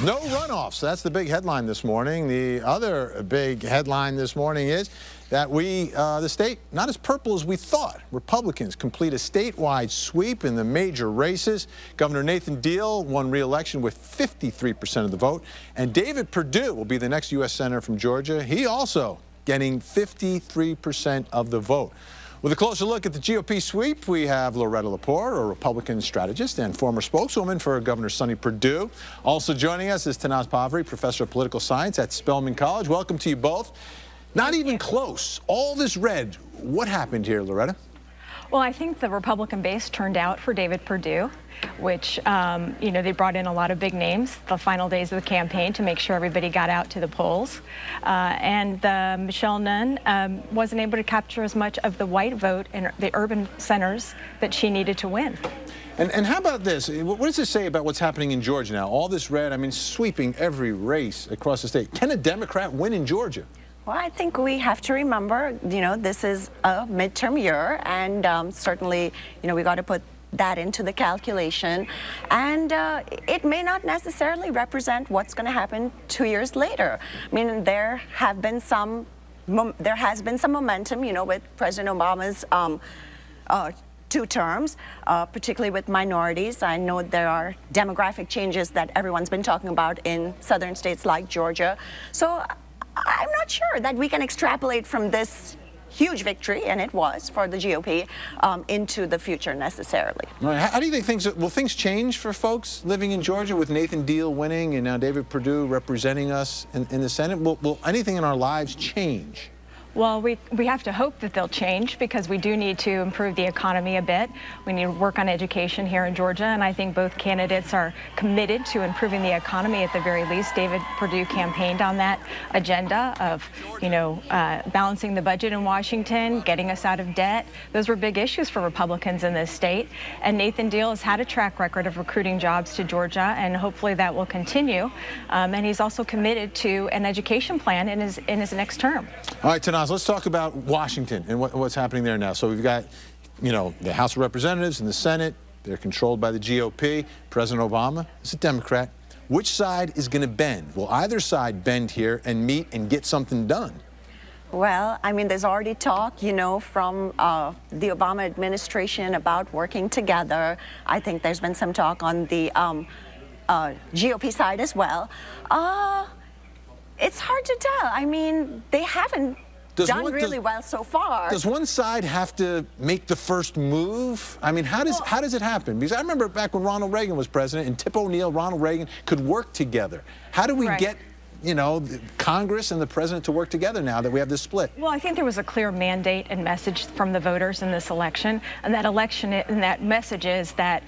No runoffs. That's the big headline this morning. The other big headline this morning is that the state, not as purple as we thought. Republicans complete a statewide sweep in the major races. Governor Nathan Deal won re-election with 53% of the vote. And David Perdue will be the next U.S. Senator from Georgia. He also getting 53% of the vote. With a closer look at the GOP sweep, we have Loretta Lepore, a Republican strategist and former spokeswoman for Governor Sonny Perdue. Also joining us is Tanaz Pavri, professor of political science at Spelman College. Welcome to you both. Not even close. All this red. What happened here, Loretta? Well, I think the Republican base turned out for David Perdue, which, they brought in a lot of big names the final days of the campaign to make sure everybody got out to the polls. And Michelle Nunn wasn't able to capture as much of the white vote in the urban centers that she needed to win. And how about this? What does this say about what's happening in Georgia now? All this red, I mean, sweeping every race across the state. Can a Democrat win in Georgia? Well, I think we have to remember, this is a midterm year, and certainly, we got to put that into the calculation. And it may not necessarily represent what's going to happen 2 years later. I mean, there has been some momentum, with President Obama's 2 terms, particularly with minorities. I know there are demographic changes that everyone's been talking about in southern states like Georgia. So I'm not sure that we can extrapolate from this huge victory, and it was for the GOP, into the future necessarily. Right. How do you think will things change for folks living in Georgia with Nathan Deal winning and now David Perdue representing us in the Senate? Will anything in our lives change? Well, we have to hope that they'll change, because we do need to improve the economy a bit. We need to work on education here in Georgia, and I think both candidates are committed to improving the economy at the very least. David Perdue campaigned on that agenda of, balancing the budget in Washington, getting us out of debt. Those were big issues for Republicans in this state. And Nathan Deal has had a track record of recruiting jobs to Georgia, and hopefully that will continue. And he's also committed to an education plan in his next term. All right, Tanaz, let's talk about Washington and what's happening there now. So we've got, the House of Representatives and the Senate. They're controlled by the GOP. President Obama is a Democrat. Which side is going to bend? Will either side bend here and meet and get something done? Well, I mean, there's already talk, from the Obama administration about working together. I think there's been some talk on the GOP side as well. It's hard to tell. I mean, they haven't done really well so far. Does one side have to make the first move? I mean, how does it happen? Because I remember back when Ronald Reagan was president and Tip O'Neill, Ronald Reagan could work together. How do we get, Congress and the president to work together now that we have this split? Well, I think there was a clear mandate and message from the voters in this election, and that message is that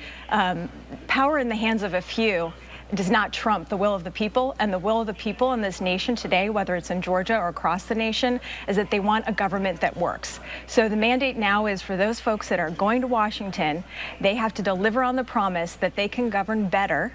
power in the hands of a few does not trump the will of the people. And the will of the people in this nation today, whether it's in Georgia or across the nation, is that they want a government that works. So the mandate now is for those folks that are going to Washington, they have to deliver on the promise that they can govern better.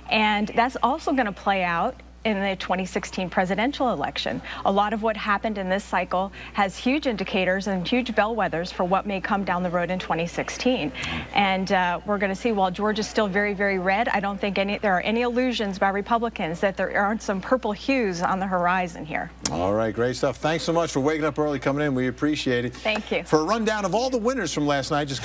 And that's also going to play out in the 2016 presidential election. A lot of what happened in this cycle has huge indicators and huge bellwethers for what may come down the road in 2016. And we're going to see, while Georgia's still very, very red, I don't think there are any illusions by Republicans that there aren't some purple hues on the horizon here. All right, great stuff. Thanks so much for waking up early, coming in. We appreciate it. Thank you. For a rundown of all the winners from last night, just go